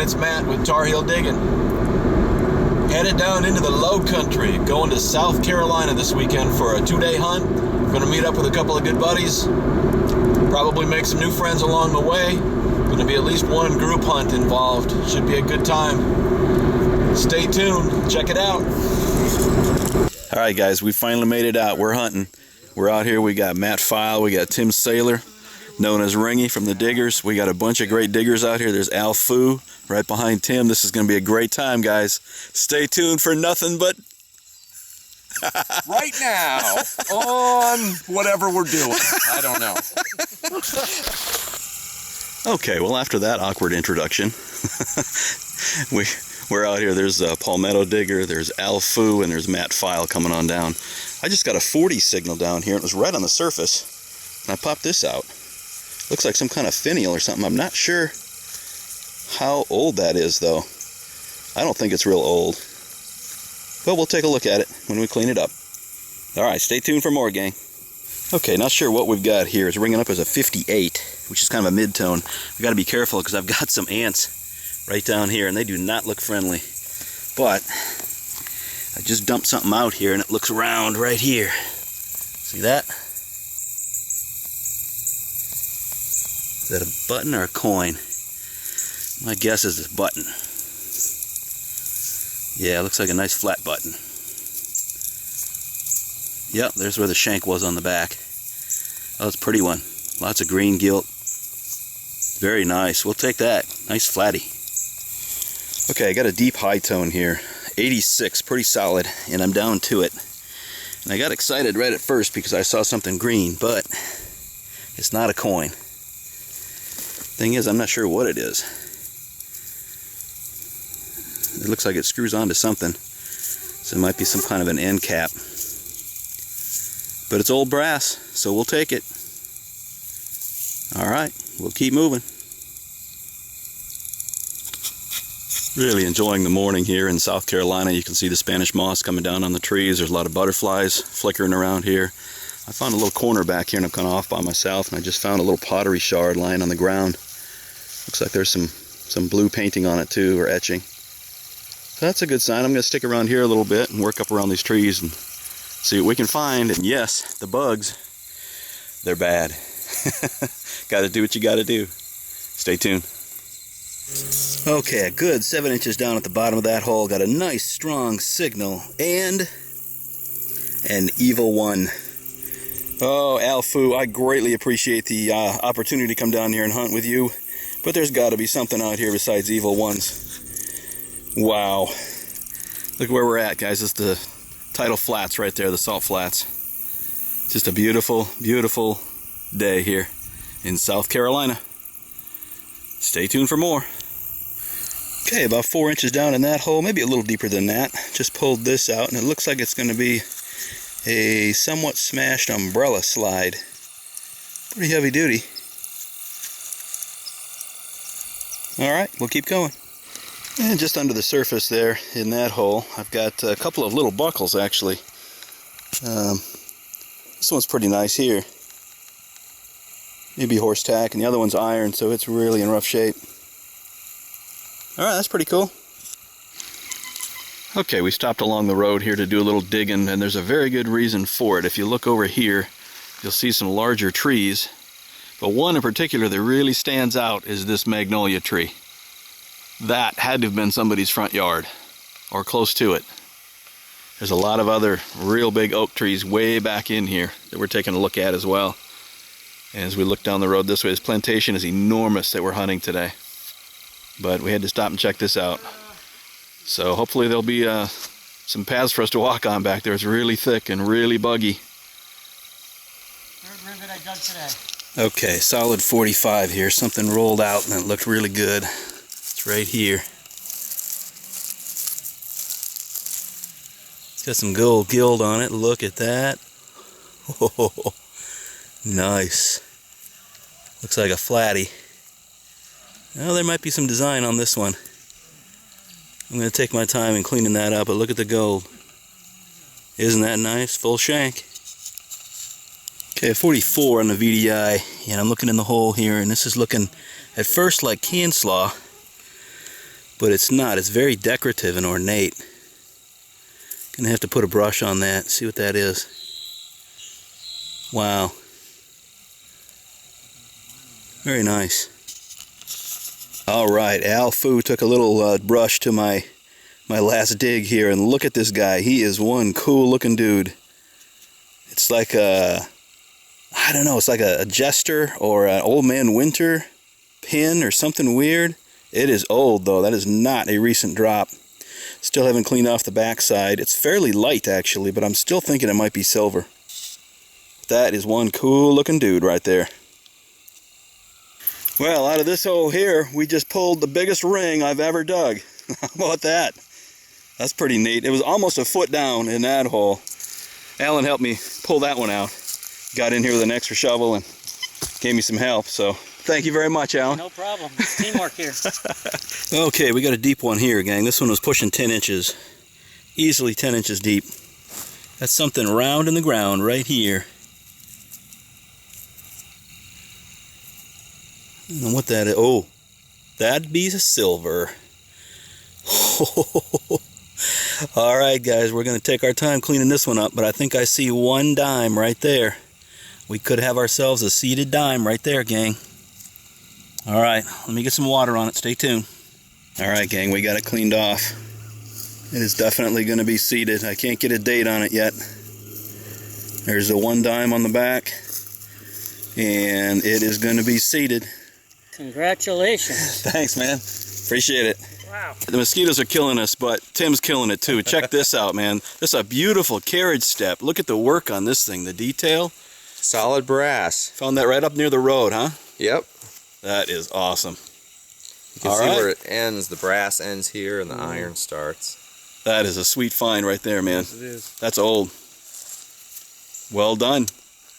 it's Matt with Tar Heel Digging. Headed down into the low country, going to South Carolina this weekend for a 2-day hunt. Gonna meet up with a couple of good buddies, probably make some new friends along the way. Gonna be at least one group hunt involved. Should be a good time. Stay tuned, check it out. Alright guys, we finally made it out. We're hunting. We're out here, we got Matt File, we got Tim Saylor, known as Ringy from the Diggers. We got a bunch of great diggers out here. There's Al Fu right behind Tim. This is going to be a great time, guys. Stay tuned for nothing but... right now, on whatever we're doing. I don't know. Okay, well after that awkward introduction, we're out here. There's Palmetto Digger, there's Al Fu, and there's Matt File coming on down. I just got a 40 signal down here. It was right on the surface, and I popped this out. Looks like some kind of finial or something. I'm not sure how old that is, though. I don't think it's real old. But we'll take a look at it when we clean it up. Alright, stay tuned for more, gang. Okay, not sure what we've got here. It's ringing up as a 58, which is kind of a mid-tone. I've got to be careful because I've got some ants right down here, and they do not look friendly. But I just dumped something out here, and it looks round right here. See that? Is that a button or a coin? My guess is it's a button. Yeah, it looks like a nice flat button. Yep, there's where the shank was on the back. Oh, it's a pretty one. Lots of green gilt. Very nice. We'll take that. Nice flatty. Okay, I got a deep high tone here. 86, pretty solid, and I'm down to it. And I got excited right at first because I saw something green, but it's not a coin. Thing is, I'm not sure what it is. It looks like it screws onto something, so it might be some kind of an end cap. But it's old brass, so we'll take it. Alright, we'll keep moving. Really enjoying the morning here in South Carolina. You can see the Spanish moss coming down on the trees. There's a lot of butterflies flickering around here. I found a little corner back here and I'm kind of off by myself, and I just found a little pottery shard lying on the ground. Looks like there's some blue painting on it too, or etching. So that's a good sign. I'm going to stick around here a little bit and work up around these trees and see what we can find. And yes, the bugs, they're bad. Got to do what you got to do. Stay tuned. Okay, a good 7 inches down at the bottom of that hole. Got a nice strong signal and an evil one. Oh, Al Fu, I greatly appreciate the opportunity to come down here and hunt with you, but there's got to be something out here besides evil ones. Wow. Look where we're at, guys. It's the tidal flats right there, the salt flats. Just a beautiful, beautiful day here in South Carolina. Stay tuned for more. Okay, about 4 inches down in that hole, maybe a little deeper than that. Just pulled this out, and it looks like it's going to be a somewhat smashed umbrella slide. Pretty heavy duty. Alright, we'll keep going. And just under the surface there in that hole, I've got a couple of little buckles actually. This one's pretty nice here. Maybe horse tack, and the other one's iron, so it's really in rough shape. Alright, that's pretty cool. Okay, we stopped along the road here to do a little digging, and there's a very good reason for it. If you look over here, you'll see some larger trees, but one in particular that really stands out is this magnolia tree. That had to have been somebody's front yard, or close to it. There's a lot of other real big oak trees way back in here that we're taking a look at as well. And as we look down the road this way, this plantation is enormous that we're hunting today. But we had to stop and check this out. So hopefully there'll be some paths for us to walk on back there. It's really thick and really buggy. Third rivet I dug today. Okay, solid 45 here. Something rolled out and it looked really good. It's right here. It's got some gold gild on it. Look at that. Oh, nice. Looks like a flatty. Well, there might be some design on this one. I'm going to take my time in cleaning that up, but look at the gold. Isn't that nice? Full shank. Okay, 44 on the VDI, and I'm looking in the hole here, and this is looking at first like can slaw, but it's not. It's very decorative and ornate. Gonna have to put a brush on that, see what that is. Wow. Very nice. Alright, Al Fu took a little brush to my last dig here, and look at this guy. He is one cool looking dude. It's like a, I don't know, it's like a jester or an old man winter pin or something weird. It is old though. That is not a recent drop. Still haven't cleaned off the backside. It's fairly light actually, but I'm still thinking it might be silver. That is one cool looking dude right there. Well, out of this hole here, we just pulled the biggest ring I've ever dug. How about that? That's pretty neat. It was almost a foot down in that hole. Alan helped me pull that one out. Got in here with an extra shovel and gave me some help, so thank you very much, Alan. No problem. It's teamwork here. Okay, we got a deep one here, gang. This one was pushing 10 inches. Easily 10 inches deep. That's something round in the ground right here. I don't know what that is. Oh, that'd be a silver. Alright guys, we're going to take our time cleaning this one up, but I think I see one dime right there. We could have ourselves a seeded dime right there, gang. Alright, let me get some water on it. Stay tuned. Alright gang, we got it cleaned off. It is definitely going to be seeded. I can't get a date on it yet. There's a one dime on the back, and it is going to be seeded. Congratulations. Thanks, man. Appreciate it. Wow. The mosquitoes are killing us, but Tim's killing it too. Check this out, man. This is a beautiful carriage step. Look at the work on this thing, the detail. Solid brass. Found that right up near the road, huh? Yep. That is awesome. You can see where it ends. The brass ends here and the iron starts. That is a sweet find right there, man. Yes, it is. That's old. Well done.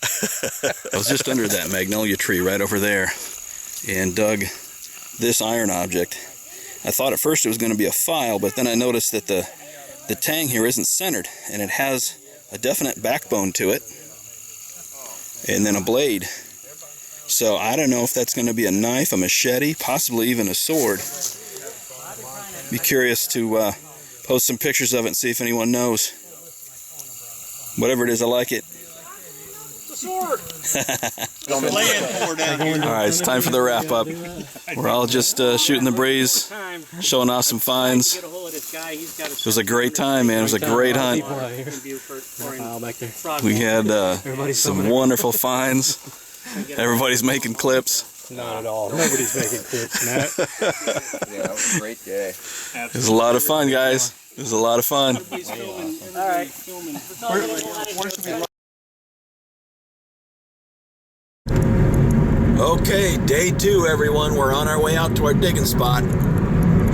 I was just under that magnolia tree right over there and dug this iron object. I thought at first it was going to be a file, but then I noticed that the tang here isn't centered, and it has a definite backbone to it, and then a blade. So I don't know if that's going to be a knife, a machete, possibly even a sword. Be curious to post some pictures of it and see if anyone knows. Whatever it is, I like it. Sword. Alright, it's time for the wrap up. We're all just shooting the breeze, showing off some finds. It was a great time, man. It was a great hunt. We had some wonderful finds. Everybody's making clips. Not at all. Nobody's making clips, Matt. Yeah, that was a great day. It was a lot of fun, guys. It was a lot of fun. All right. Okay, day 2, everyone. We're on our way out to our digging spot.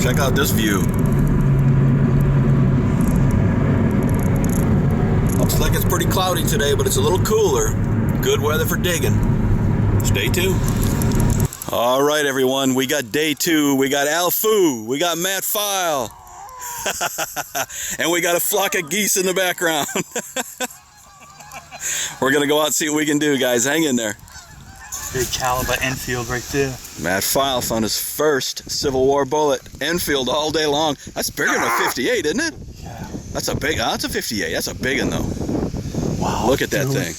Check out this view. Looks like it's pretty cloudy today, but it's a little cooler. Good weather for digging. Stay tuned. All right, everyone. We got day 2. We got Al Fu. We got Matt File. And we got a flock of geese in the background. We're going to go out and see what we can do, guys. Hang in there. Big caliber Enfield right there. Matt File found his first Civil War bullet. Enfield all day long. That's bigger than a 58, isn't it? Yeah. That's a big, that's a 58. That's a big one, though. Wow. Look at that thing.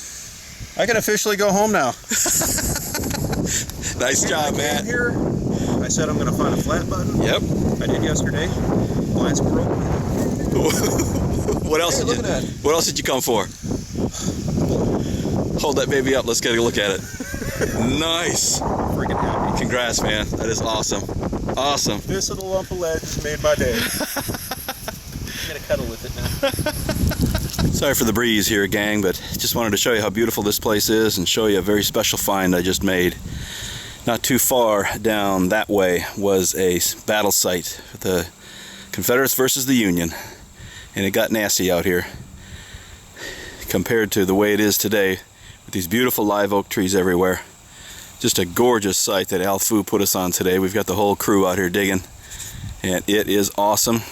I can officially go home now. Nice job, Matt. Here, I said I'm going to find a flat button. Yep. I did yesterday. Blind squirrel. What else? Hey, look at that. What else did you come for? Hold that baby up. Let's get a look at it. Nice. Freaking happy. Congrats, man. That is awesome. Awesome. This little lump of lead made my day. I'm going to cuddle with it now. Sorry for the breeze here, gang, but just wanted to show you how beautiful this place is and show you a very special find I just made. Not too far down that way was a battle site, the Confederates versus the Union, and it got nasty out here compared to the way it is today with these beautiful live oak trees everywhere. Just a gorgeous site that Al Fu put us on today. We've got the whole crew out here digging, and it is awesome.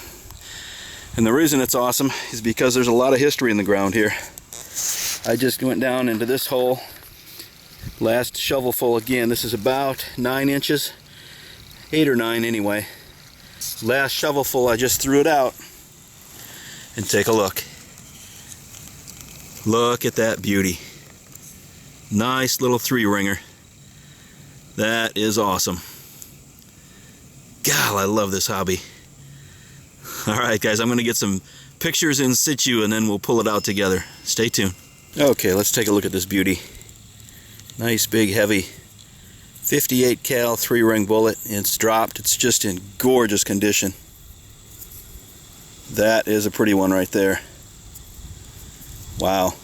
And the reason it's awesome is because there's a lot of history in the ground here. I just went down into this hole, last shovelful again. This is about 9 inches, 8 or 9 anyway. Last shovelful, I just threw it out. And take a look. Look at that beauty. Nice little 3-ringer. That is awesome. God, I love this hobby. Alright guys, I'm going to get some pictures in situ and then we'll pull it out together. Stay tuned. Okay, let's take a look at this beauty. Nice big heavy 58 cal 3-ring bullet. It's dropped. It's just in gorgeous condition. That is a pretty one right there. Wow.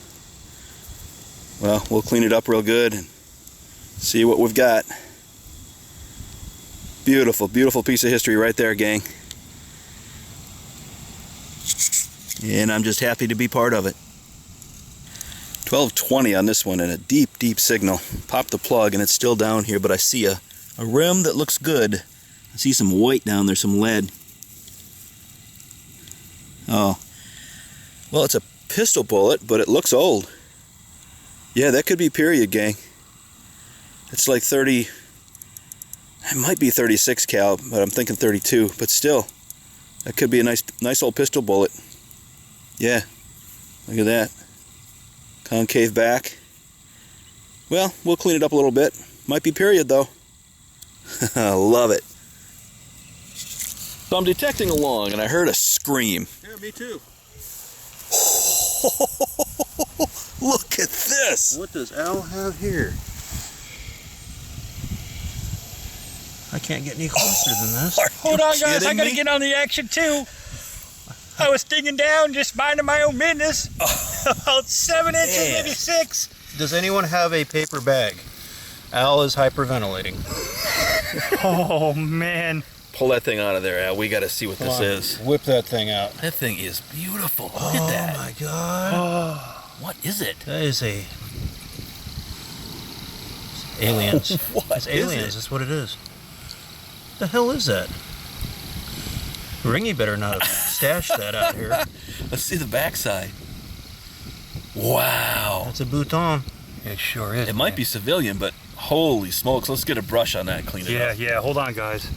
Well, we'll clean it up real good and see what we've got. Beautiful, beautiful piece of history right there, gang. And I'm just happy to be part of it. 1220 on this one and a deep, deep signal. Pop the plug and it's still down here, but I see a rim that looks good. I see some white down there, some lead. Oh, well, it's a pistol bullet, but it looks old. Yeah, that could be period, gang. It's like 30, it might be 36 cal, but I'm thinking 32, but still, that could be a nice old pistol bullet. Yeah, look at that. Concave back. Well, we'll clean it up a little bit. Might be period, though. Love it. So I'm detecting along, and I heard a scream. Yeah, me too. Look at this! What does Al have here? I can't get any closer than this. Hold on, guys. I kidding gotta me? get on the action too. I was digging down, just minding my own business. About 7 inches, Man. maybe 6. Does anyone have a paper bag? Al is hyperventilating. Oh man. Pull that thing out of there, Al. We gotta see what this Come on, is. Whip that thing out. That thing is beautiful. Look at that. Oh my god. What is it? That is a... aliens. What It's aliens, is it? that's what it is. The hell is that? Ringy better not have stashed that out here. Let's see the backside. Wow. That's a bouton. It sure is. It might be civilian, but holy smokes. Let's get a brush on that and clean it up. Yeah. Hold on, guys.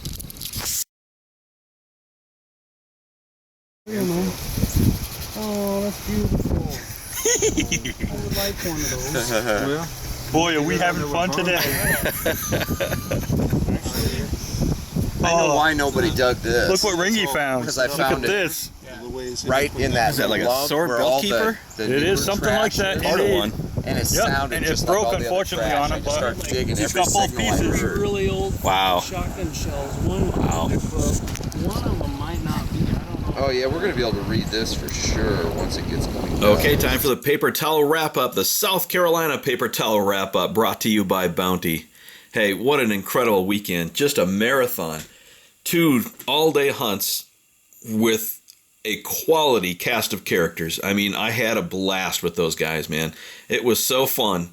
Oh, that's beautiful. I would like one of those. Boy, are we having fun today. I know why nobody dug this. Look what Ringy found. Because I Look found at it this. right in that. Is that like a lug sword where belt all keeper? the It is something like that. Part of Indeed. one. And it Yep, sounded and just it like broke all the other unfortunately trash. on I it, just but started digging it's every got both signal I pieces. heard. Really old Wow. shotgun shells. One of them might not be. I don't know. Oh yeah, we're gonna be able to read this for sure once it gets cleaned Okay, up. time for the paper towel wrap up. The South Carolina paper towel wrap up brought to you by Bounty. Hey, what an incredible weekend. Just a marathon. 2 all-day hunts with a quality cast of characters. I mean, I had a blast with those guys, man. It was so fun.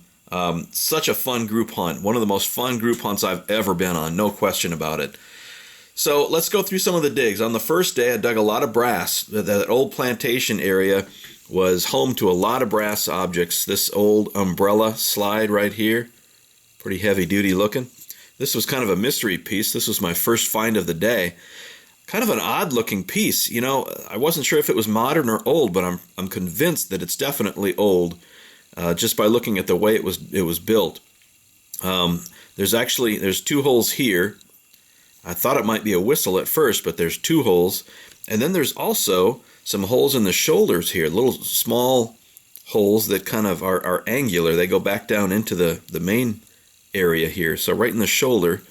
Such a fun group hunt. One of the most fun group hunts I've ever been on. No question about it. So let's go through some of the digs. On the first day, I dug a lot of brass. That old plantation area was home to a lot of brass objects. This old umbrella slide right here, pretty heavy duty looking. This was kind of a mystery piece. This was my first find of the day. Kind of an odd looking piece. You know, I wasn't sure if it was modern or old, but I'm convinced that it's definitely old, just by looking at the way it was built. There's 2 holes here. I thought it might be a whistle at first, but there's 2 holes. And then there's also some holes in the shoulders here, little small holes that kind of are angular. They go back down into the main area here. So right in the shoulder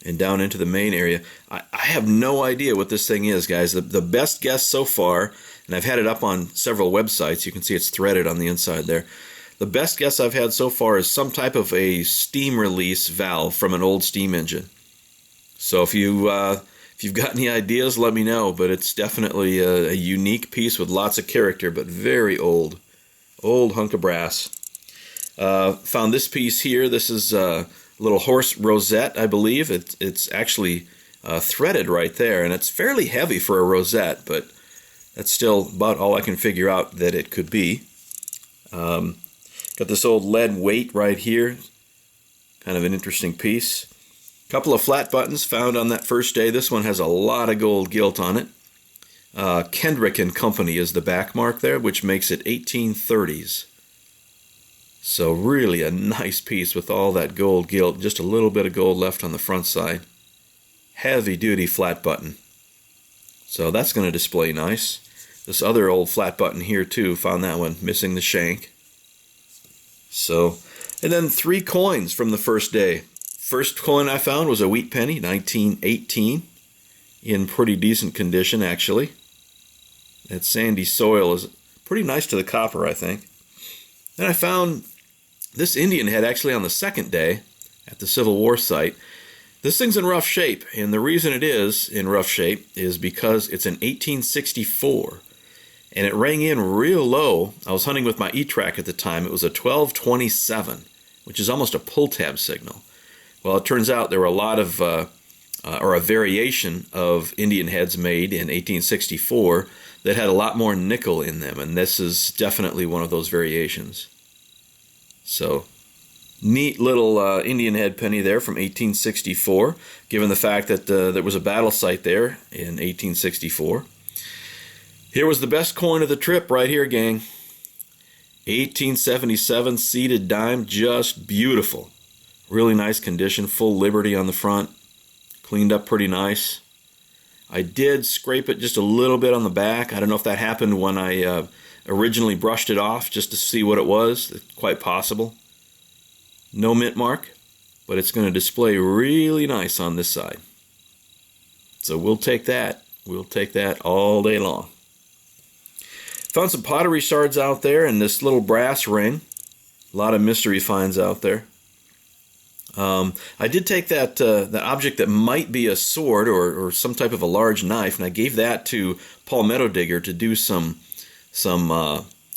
and down into the main area. I have no idea what this thing is, guys. The best guess so far, and I've had it up on several websites. You can see it's threaded on the inside there. The best guess I've had so far is some type of a steam release valve from an old steam engine. So if you've got any ideas, let me know. But it's definitely a unique piece with lots of character, but very old hunk of brass. Found this piece here. This is a little horse rosette, I believe. It's actually threaded right there, and it's fairly heavy for a rosette, but that's still about all I can figure out that it could be. Got this old lead weight right here. Kind of an interesting piece. Couple of flat buttons found on that first day. This one has a lot of gold gilt on it. Kendrick and Company is the back mark there, which makes it 1830s. So really a nice piece with all that gold gilt. Just a little bit of gold left on the front side. Heavy duty flat button. So that's going to display nice. This other old flat button here too, found that one missing the shank. So, and then 3 coins from the first day. First coin I found was a wheat penny, 1918, in pretty decent condition actually. That sandy soil is pretty nice to the copper, I think. Then I found this Indian head actually on the second day at the Civil War site. This thing's in rough shape, and the reason it is in rough shape is because it's an 1864, and it rang in real low. I was hunting with my e-trac at the time. It was a 1227, which is almost a pull tab signal. Well, it turns out there were a lot of, or a variation of Indian heads made in 1864 that had a lot more nickel in them, and this is definitely one of those variations. So, neat little Indian head penny there from 1864, given the fact that there was a battle site there in 1864. Here was the best coin of the trip right here, gang. 1877 seated dime, just beautiful. Really nice condition, full Liberty on the front. Cleaned up pretty nice. I did scrape it just a little bit on the back. I don't know if that happened when I originally brushed it off just to see what it was. It's quite possible. No mint mark, but it's going to display really nice on this side. So we'll take that. We'll take that all day long. Found some pottery shards out there and this little brass ring. A lot of mystery finds out there. I did take that object that might be a sword or some type of a large knife, and I gave that to Palmetto Digger to do some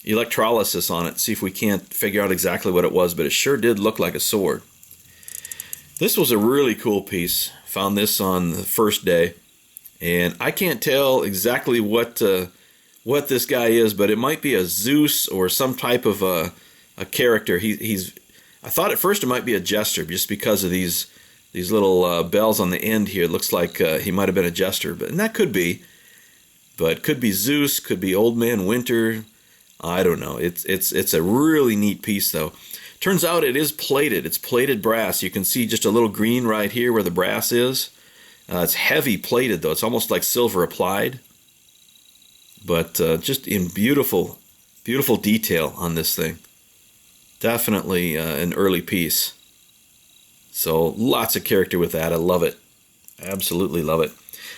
electrolysis on it, see if we can't figure out exactly what it was, but it sure did look like a sword. This was a really cool piece. Found this on the first day, and I can't tell exactly what this guy is, but it might be a Zeus or some type of a character. I thought at first it might be a jester, just because of these little bells on the end here. It looks like he might have been a jester, and that could be. But could be Zeus, could be Old Man Winter. I don't know. It's a really neat piece, though. Turns out it is plated. It's plated brass. You can see just a little green right here where the brass is. It's heavy plated, though. It's almost like silver applied. But just in beautiful, beautiful detail on this thing. Definitely an early piece. So lots of character with that. I love it. Absolutely love it.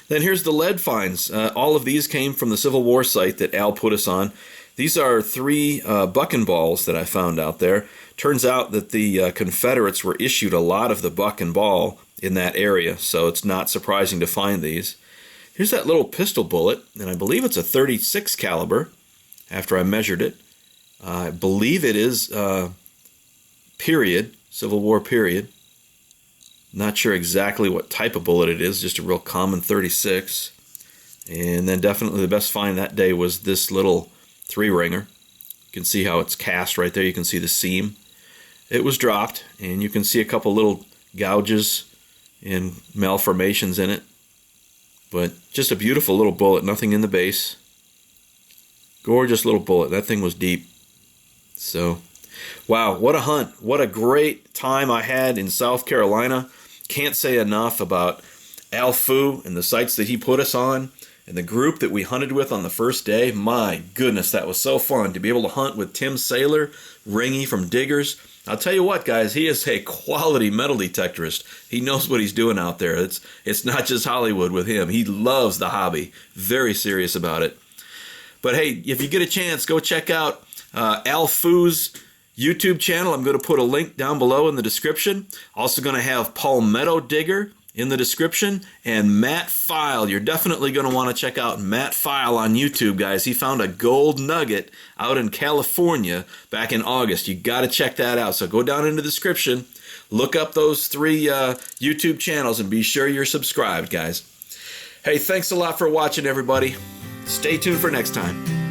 Then here's the lead finds. All of these came from the Civil War site that Al put us on. These are 3 bucking balls that I found out there. Turns out that the Confederates were issued a lot of the buck and ball in that area, so it's not surprising to find these. Here's that little pistol bullet, and I believe it's a 36 caliber after I measured it. I believe it is period, Civil War period. Not sure exactly what type of bullet it is, just a real common 36. And then definitely the best find that day was this little 3-ringer. You can see how it's cast right there. You can see the seam. It was dropped, and you can see a couple little gouges and malformations in it. But just a beautiful little bullet, nothing in the base. Gorgeous little bullet. That thing was deep. So, wow, what a hunt. What a great time I had in South Carolina. Can't say enough about Al Fu and the sites that he put us on and the group that we hunted with on the first day. My goodness, that was so fun to be able to hunt with Tim Saylor, Ringy from Diggers. I'll tell you what, guys, he is a quality metal detectorist. He knows what he's doing out there. It's not just Hollywood with him. He loves the hobby. Very serious about it. But hey, if you get a chance, go check out Al Fu's YouTube channel. I'm going to put a link down below in the description. Also going to have Palmetto Digger in the description, and Matt File. You're definitely going to want to check out Matt File on YouTube, guys. He found a gold nugget out in California back in August. You got to check that out. So go down in the description, look up those 3 YouTube channels, and be sure you're subscribed, guys. Hey, thanks a lot for watching, everybody. Stay tuned for next time.